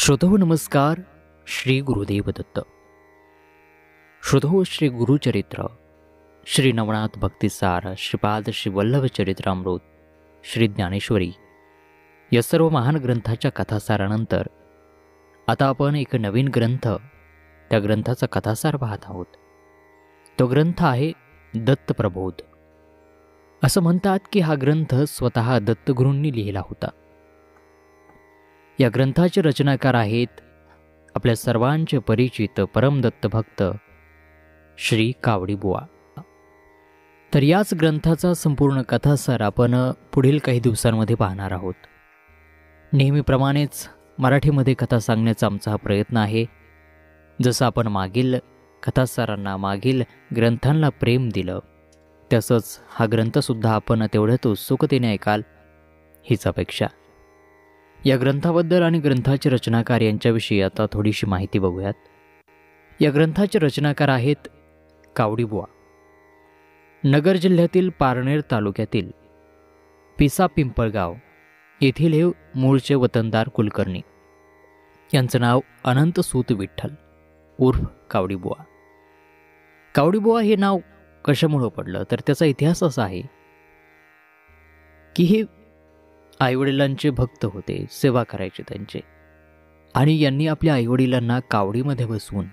श्रोतो नमस्कार. श्री गुरुदेव दत्त. श्रोतो श्री गुरुचरित्र, श्री नवनाथ भक्तिसार, श्रीपाद श्री वल्लभ चरित्रामृत, श्री ज्ञानेश्वरी या सर्व महान ग्रंथाच्या कथासारानंतर आता आपण एक नवीन ग्रंथ, त्या ग्रंथाचा कथासार पाहत आहोत. तो ग्रंथ आहे दत्तप्रबोध. असं म्हणतात की हा ग्रंथ स्वतः दत्तगुरूंनी लिहिला होता. या ग्रंथाचे रचनाकार आहेत आपल्या सर्वांचे परिचित परमदत्त भक्त श्री कावडीबुवा. तर याच ग्रंथाचा संपूर्ण कथासार आपण पुढील काही दिवसांमध्ये पाहणार आहोत. नेहमीप्रमाणेच मराठीमध्ये कथा सांगण्याचा आमचा हा प्रयत्न आहे. जसं आपण मागील कथासारांना, मागील ग्रंथांना प्रेम दिलं, तसंच हा ग्रंथसुद्धा आपण तेवढ्याच उत्सुकतेने ऐकाल हीच अपेक्षा. या ग्रंथाबद्दल आणि ग्रंथाचे रचनाकार यांच्याविषयी आता थोडीशी माहिती बघूयात. या ग्रंथाचे रचनाकार आहेत कावडीबुवा. नगर जिल्ह्यातील पारनेर तालुक्यातील पिसा पिंपळगाव येथील हे मूळचे वतनदार कुलकर्णी. यांचं नाव अनंत सूत विठ्ठल उर्फ कावडीबुवा. कावडीबुवा हे नाव कशामुळं पडलं तर त्याचा इतिहास असा आहे की हे आईवडिलांचे भक्त होते, सेवा करायचे त्यांचे, आणि यांनी आपल्या आईवडिलांना कावडीमध्ये बसवून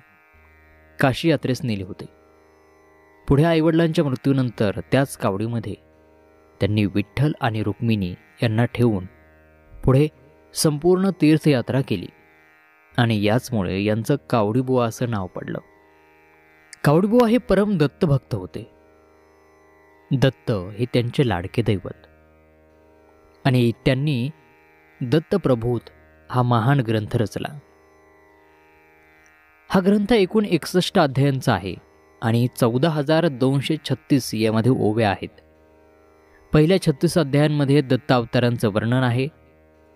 काशी यात्रेस नेले होते. पुढे आईवडिलांच्या मृत्यूनंतर त्याच कावडीमध्ये त्यांनी विठ्ठल आणि रुक्मिणी यांना ठेवून पुढे संपूर्ण तीर्थयात्रा केली आणि याचमुळे यांचं कावडीबुवा असं नाव पडलं. कावडीबुवा हे परम दत्तभक्त होते. दत्त हे त्यांचे लाडके दैवत आणि त्यांनी दत्तप्रबोध हा महान ग्रंथ रचला. हा ग्रंथ एकूण 61 अध्यायांचा आहे आणि 14,236 यामध्ये ओव्या आहेत. पहिल्या 36 अध्यायांमध्ये दत्त अवतारांचं वर्णन आहे.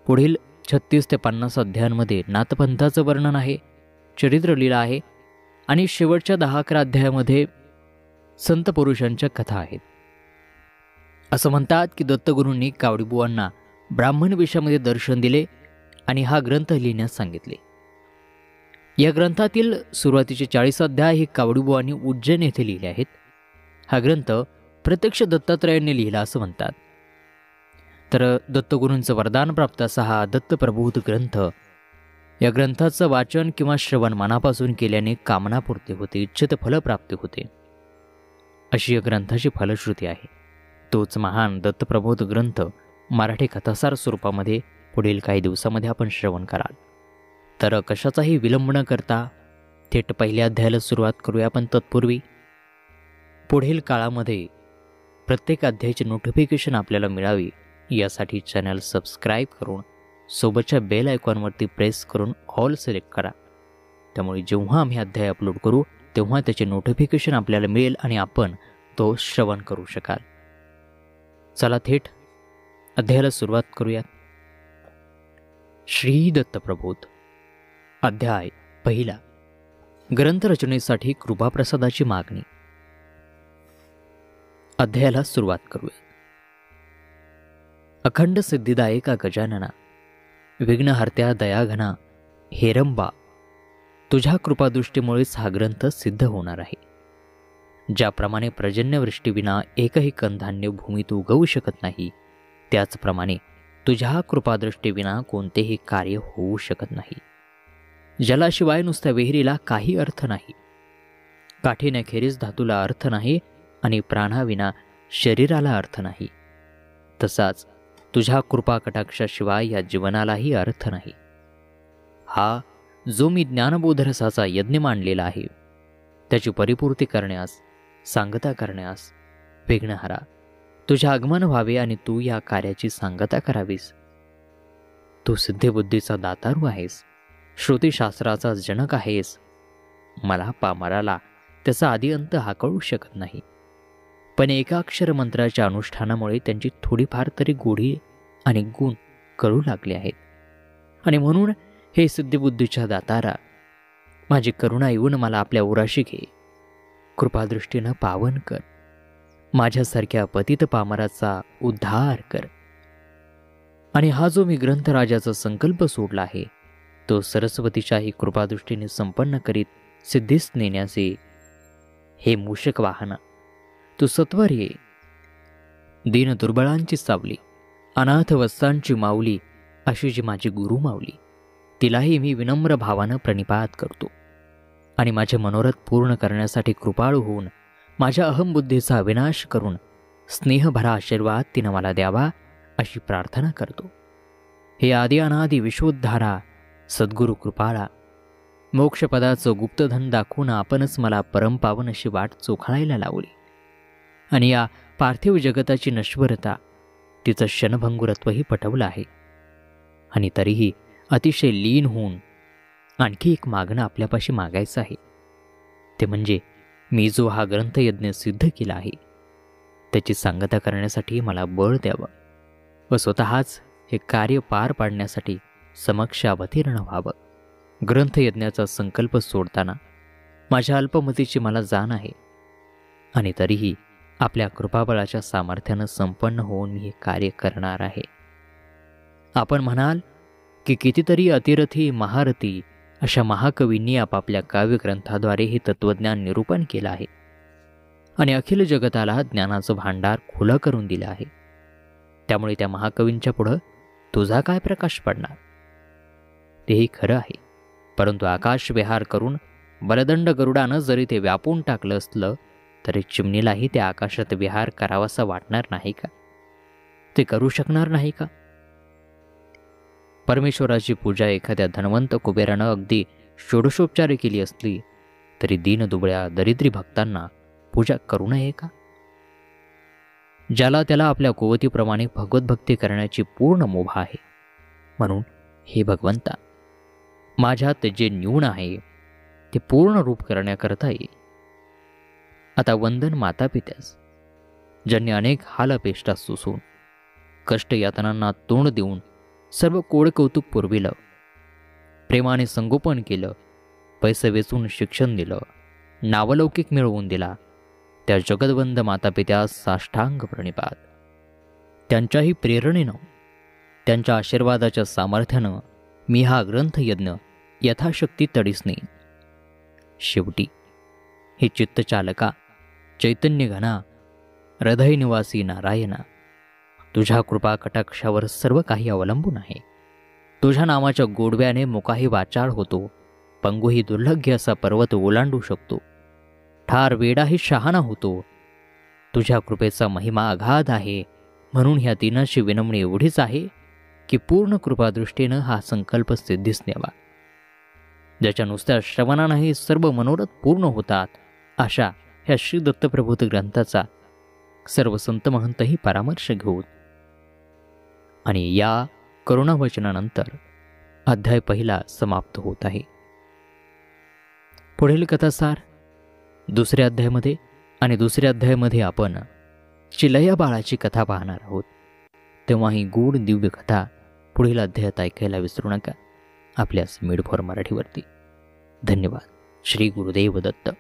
पुढील 36 ते 50 अध्यायांमध्ये नाथपंथाचं वर्णन आहे, चरित्रलीला आहे आणि शेवटच्या 10-11 अध्यायामध्ये संत पुरुषांच्या कथा आहेत. असं म्हणतात की दत्तगुरूंनी कावडीबुवांना ब्राह्मण वेशामध्ये दर्शन दिले आणि हा ग्रंथ लिहिण्यास सांगितले. या ग्रंथातील सुरुवातीचे 40 अध्याय हे कावडीबुवांनी उज्जैन येथे लिहिले आहेत. हा ग्रंथ प्रत्यक्ष दत्तात्रयांनी लिहिला असं म्हणतात. तर दत्तगुरूंचं वरदान प्राप्त असा हा दत्तप्रबोध ग्रंथ, या ग्रंथाचं वाचन किंवा श्रवण मनापासून केल्याने कामनापूर्ती होते, इच्छित फलप्राप्ती होते, अशी या ग्रंथाची फलश्रुती आहे. तोच महान दत्तप्रबोध ग्रंथ मराठी कथासार स्वरूपामध्ये पुढील काही दिवसामध्ये आपण श्रवण कराल. तर कशाचाही विलंब न करता थेट पहिल्या अध्यायाला सुरुवात करूया. पण तत्पूर्वी पुढील काळामध्ये प्रत्येक अध्यायाची नोटिफिकेशन आपल्याला मिळावी यासाठी चॅनल सबस्क्राईब करून सोबतच्या बेल आयकॉनवरती प्रेस करून ऑल सिलेक्ट करा. त्यामुळे जेव्हा आम्ही अध्याय अपलोड करू तेव्हा त्याचे नोटिफिकेशन आपल्याला मिळेल आणि आपण तो श्रवण करू शकाल. चला थेट अध्यायाला सुरुवात करूयात. श्री दत्तप्रबोध. अध्याय पहिला. ग्रंथरचनेसाठी कृपाप्रसादाची मागणी. अध्यायाला सुरुवात करूयात. अखंड सिद्धिदायका गजानना, विघ्नहर्त्या दयाघना हेरंबा, तुझ्या कृपादृष्टीमुळेच हा ग्रंथ सिद्ध होणार आहे. ज्याप्रमाणे पर्जन्यवृष्टीविना एकही कणधान्य भूमीत उगवू शकत नाही, त्याचप्रमाणे तुझ्या कृपादृष्टीविना कोणतेही कार्य होऊ शकत नाही. जलाशिवाय नुसत्या विहिरीला काही अर्थ नाही, काठीण्याखेरीज धातूला अर्थ नाही आणि प्राणाविना शरीराला अर्थ नाही. तसाच तुझ्या कृपा कटाक्षाशिवाय या जीवनालाही अर्थ नाही. हा जो मी ज्ञानबोधरसाचा यज्ञ मांडलेला आहे, त्याची परिपूर्ती करण्यास, सांगता करण्यास, विघ्नहरा, तुझे आगमन व्हावे आणि तू या कार्याची सांगता करावीस. तू सिद्धिबुद्धीचा दातारू आहेस, श्रुतिशास्त्राचा जनक आहेस. मला पामराला त्याचा आदी अंत हाकळू शकत नाही, पण एकाक्षर मंत्राच्या अनुष्ठानामुळे त्यांची थोडीफार तरी गोडी आणि गुण कळू लागले आहेत. आणि म्हणून हे सिद्धिबुद्धीच्या दातारा, माझी करुणा येऊन मला आपल्या उराशी घे, कृपादृष्टीनं पावन कर, माझ्यासारख्या पतित पामराचा उद्धार कर. आणि हा जो मी ग्रंथराजाचा संकल्प सोडला आहे तो सरस्वतीच्याही कृपादृष्टीने संपन्न करीत सिद्धीस नेण्याचे. हे मूषक वाहना, तू सत्वर ये. दीन दुर्बळांची सावली, अनाथ वत्सांची माऊली, अशी जी माझी गुरु माऊली, तिलाही मी विनम्र भावानं प्रणिपात करतो आणि माझे मनोरथ पूर्ण करण्यासाठी कृपाळू होऊन माझ्या अहमबुद्धीचा विनाश करून स्नेहभरा आशीर्वाद तिनं मला द्यावा अशी प्रार्थना करतो. हे आदि अनादि विश्वोद्धारा सद्गुरु कृपाळा, मोक्षपदाचं गुप्तधन दाखवून आपणच मला परमपावन अशी वाट चोखाळायला लावली आणि या पार्थिव जगताची नश्वरता, तिचं क्षणभंगुरत्वही पटवलं आहे. आणि तरीही अतिशय लीन होऊन आणखी एक मागणं आपल्यापाशी मागायचं आहे. ते म्हणजे मी जो हा ग्रंथयज्ञ सिद्ध केला आहे त्याची सांगता करण्यासाठी मला बळ द्यावं व स्वतःच हे कार्य पार पाडण्यासाठी समक्ष अवतीर्ण व्हावं. ग्रंथयज्ञाचा संकल्प सोडताना माझ्या अल्पमतीची मला जाण आहे आणि तरीही आपल्या कृपाबळाच्या सामर्थ्यानं संपन्न होऊन मी हे कार्य करणार आहे. आपण म्हणाल की कितीतरी अतिरथी महारथी अशा महाकवींनी आपापल्या काव्यग्रंथाद्वारे हे तत्त्वज्ञान निरूपण केलं आहे आणि अखिल जगताला ज्ञानाचं भांडार खुलं करून दिलं आहे. त्यामुळे त्या महाकवींच्या पुढं तुझा काय प्रकाश पडणार? तेही खरं आहे, परंतु आकाश विहार करून बलदंड गरुडानं जरी ते व्यापून टाकलं असलं तरी चिमणीलाही त्या आकाशात विहार करावासा वाटणार नाही का? ते करू शकणार नाही का? परमेश्वराची पूजा एखाद्या धनवंत कुबेरानं अगदी षोडशोपचारे केली असली तरी दीनदुबळ्या दरिद्री भक्तांना पूजा करू नये का? ज्याला त्याला आपल्या कुवतीप्रमाणे भगवतभक्ती करण्याची पूर्ण मुभा आहे. म्हणून हे भगवंता, माझ्यात जे न्यून आहे ते पूर्ण रूप करण्याकरता येईल. आता वंदन माता पित्यास, ज्यांनी अनेक हालअपेष्टा सोसून कष्ट यातनांना तोंड देऊन सर्व कोड कौतुक पुरविलं, प्रेमाने संगोपन केलं, पैसे वेचून शिक्षण दिलं, नावलौकिक मिळवून दिला, त्या जगदवंद मातापित्यास साष्टांग प्रणिपात. त्यांच्याही प्रेरणेनं, त्यांच्या आशीर्वादाच्या सामर्थ्यानं मी हा ग्रंथयज्ञ यथाशक्ती तडीस नेईन. शेवटी हे चित्तचालका, चैतन्य घना, हृदयनिवासी नारायणा, तुझ्या कृपा कटाक्षावर सर्व काही अवलंबून आहे. तुझ्या नामाच्या गोडव्याने मुकाही वाचाळ होतो, पंगूही दुर्लभ्य असा पर्वत ओलांडू शकतो, ठार वेडाही शहाणा होतो. तुझ्या कृपेचा महिमा अगाध आहे. म्हणून ह्या दिनाची विनम्री एवढीच आहे की पूर्ण कृपादृष्टीनं हा संकल्प सिद्धीस न्यावा. ज्याच्या नुसत्या श्रवणानंही सर्व मनोरथ पूर्ण होतात अशा ह्या श्री दत्तप्रभूत ग्रंथाचा सर्व संत महंतही परामर्श घेऊन आणि या करुणावचनानंतर अध्याय पहिला समाप्त होत आहे. पुढील कथासार दुसऱ्या अध्यायामध्ये आणि दुसऱ्या अध्यायामध्ये आपण चिलया बाळाची कथा पाहणार आहोत. तेव्हा ही गूढ दिव्य कथा पुढील अध्यायात ऐकायला विसरू नका. आपल्या मिड फॉर मराठीवरती. धन्यवाद. श्री गुरुदेव दत्त.